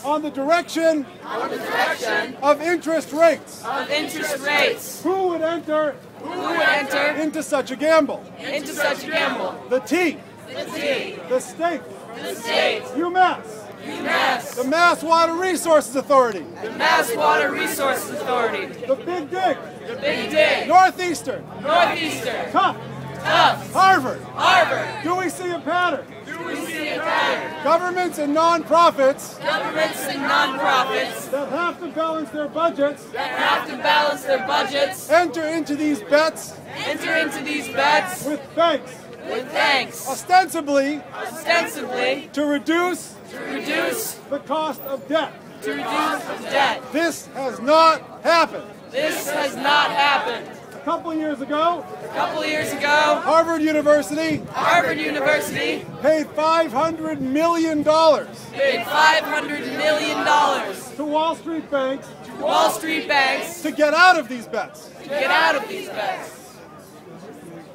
on the direction of interest rates. Who would enter into such a gamble? The T. The state. UMass. The Mass Water Resources Authority. The Big Dig. Northeastern. Tough. Harvard. Do we see a pattern? Governments and nonprofits that have to balance their budgets enter into these bets with banks ostensibly to reduce the cost of debt. This has not happened. A couple of years ago, Harvard University paid $500 million to Wall Street banks to get out of these bets.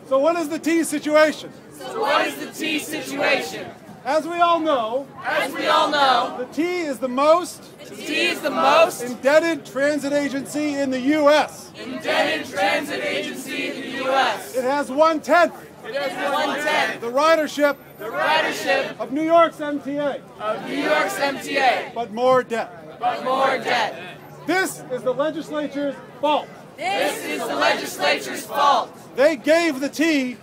So what is the T situation? As we all know, the T is the most indebted transit agency in the U.S. It has one-tenth the ridership of New York's MTA. But more debt. This is the legislature's fault. They gave the T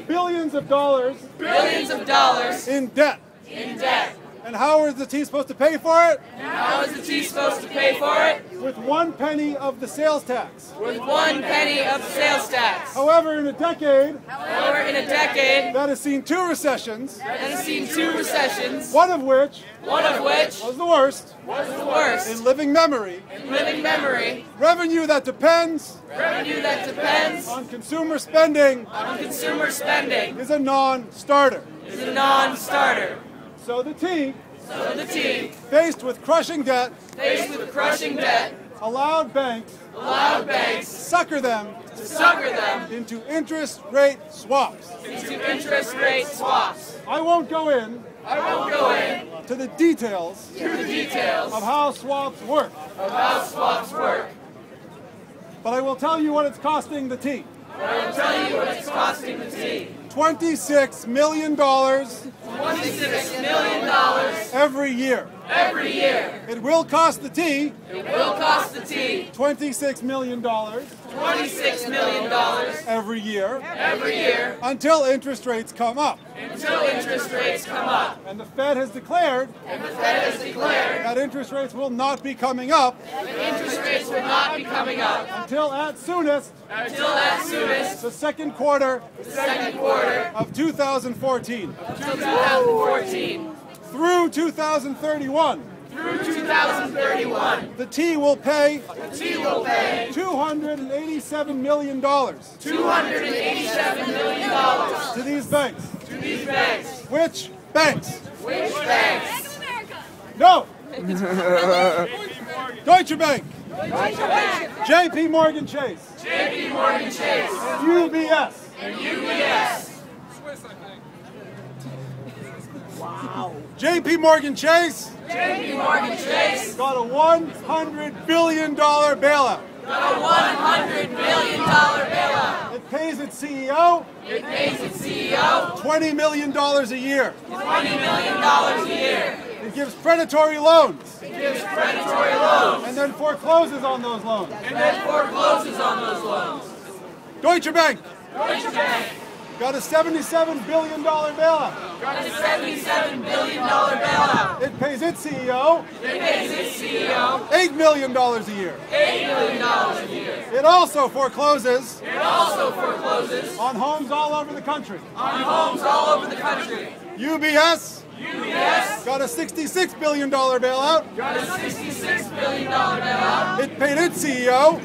billions of dollars in debt. And how is the T supposed to pay for it? With 1 penny of the sales tax. However, in a decade that has seen two recessions, one of which was the worst in living memory, revenue that depends on consumer spending is a non-starter. So the T, faced with crushing debt, allowed banks sucker them into interest rate swaps. I won't go in to the details of how swaps work. But I will tell you what it's costing the T. $26 million every year. It will cost the T $26 million every year until interest rates come up. And the Fed has declared that interest rates will not be coming up until at soonest the second quarter of 2014. Through 2031. The T will pay $287 million to these banks. Which banks? No. Deutsche Bank. JP Morgan Chase. UBS. Wow. JP Morgan Chase got a $100 billion bailout. It pays its CEO $20 million a year. It gives predatory loans. And then forecloses on those loans. Deutsche Bank got a $77 billion bailout. It pays its CEO $8 million a year. It also forecloses on homes all over the country. UBS got a $66 billion bailout. It paid its CEO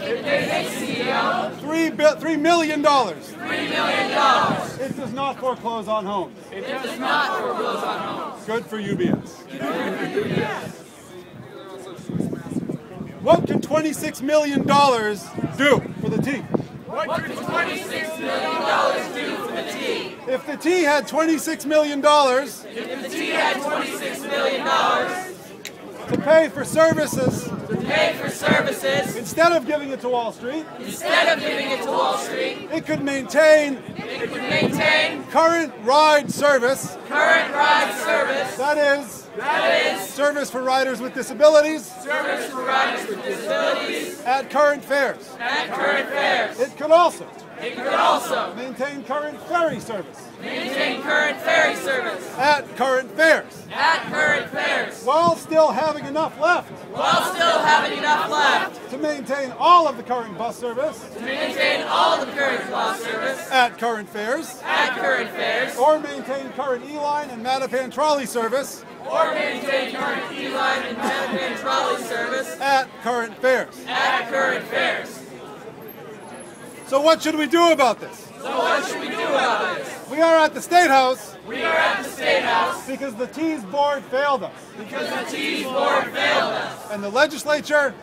$3 million. It does not foreclose on homes. Good for UBS. What can $26 million do for the T? If the T had $26 million, to pay for services instead of giving it to Wall Street, it could maintain current ride service, that is, service for riders with disabilities, at current fares. It could also maintain current ferry service, at current fares, while still having enough left to maintain all of the current bus service, at current fares, or maintain current E-line and Mattapan trolley service, at current fares. So what should we do about this? We are at the State House because the T's board failed us. And the legislature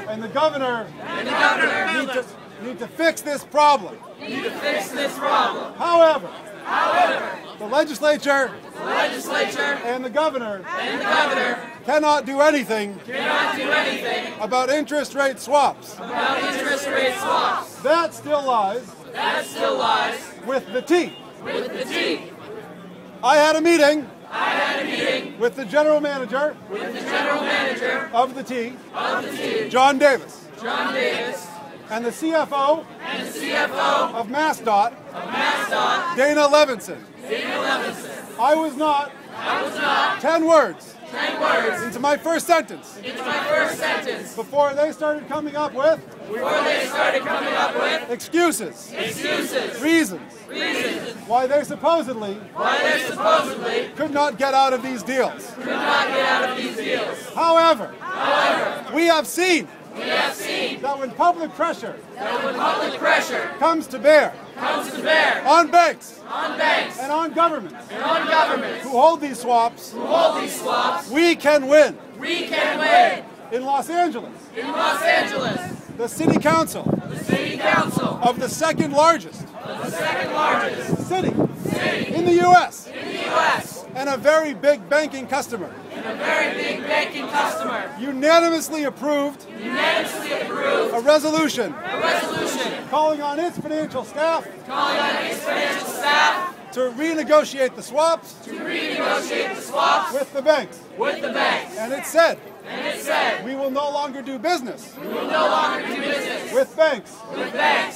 and the governor need to fix this problem. However, the legislature and the governor cannot do anything about interest rate swaps. That still lies with the T. I had a meeting with the general manager of the T, John Davis, and the CFO of MassDOT, Dana Levinson. I was not 10 words into my first sentence before they started coming up with excuses, reasons why they supposedly could not get out of these deals. However, we have seen that when public pressure comes to bear on banks and on governments who hold these swaps, we can win. In Los Angeles, the city council of the second largest city in the U.S. and a very big banking customer unanimously approved a resolution calling on its financial staff to renegotiate the swaps with the banks. And it said, we will no longer do business with banks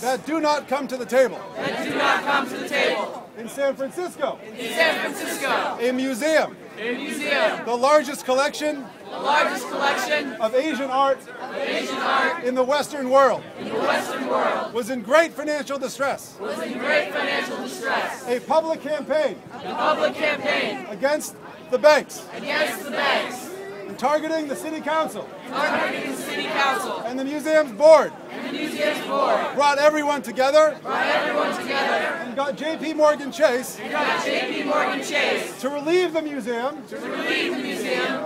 that do not come to the table. In San Francisco, a museum, the largest collection of Asian art in the Western world, was in great financial distress. A public campaign against the banks, and targeting the city council and the museum's board, brought everyone together and got J.P. Morgan Chase to relieve the museum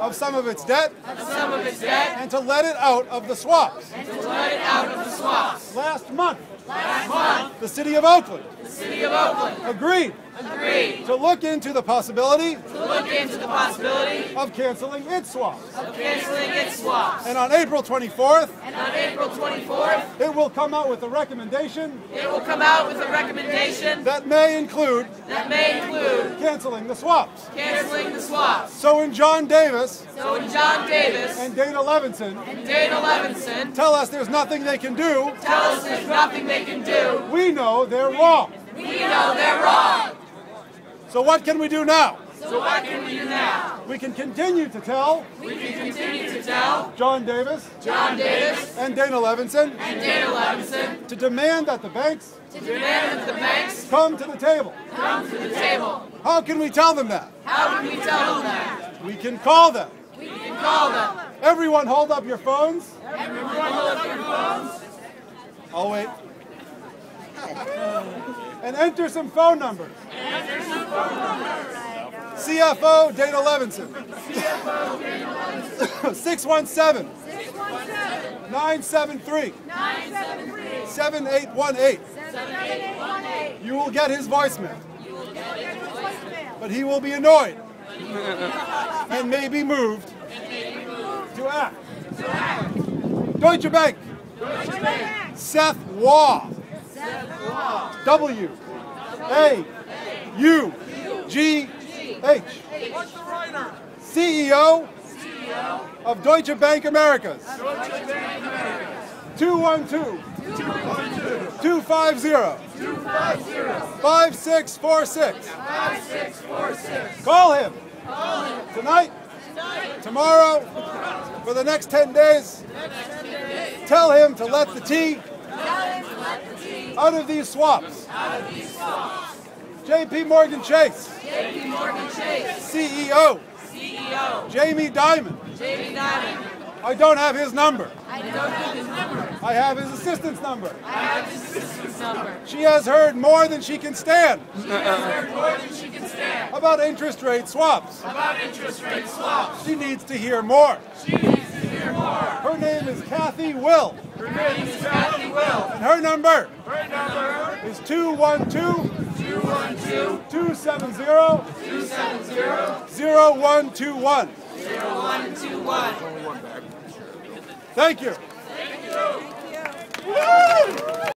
of some of its debt and to let it out of the swaps. Last month, the city of Oakland agreed to look into the possibility of canceling its swaps. And on April 24th, it will come out with a recommendation that may include canceling the swaps. So when John Davis and Dana Levinson tell us there's nothing they can do, we know they're wrong. So what can we do now? We can continue to tell John Davis and Dana Levinson to demand that the banks come to the table. How can we tell them that? We can call them. Everyone hold up your phones. I'll wait. And enter some phone numbers. CFO Dana Levinson. 617-973-7818. You will get his voicemail. But he will be annoyed and may be moved To act. Deutsche Bank. Seth Waugh. W. A. U. G. H. CEO of Deutsche Bank Americas. 212-250-5646. Call him. Tonight, tomorrow, for the next 10 days. Tell him to let the tea out of these swaps. JP Morgan Chase. CEO. Jamie Dimon. I don't have his number. I have his assistant's number. She has heard more than she can stand. About interest rate swaps. She needs to hear more. Her name is Kathy Will. And her number is 212-270-0121. Thank you.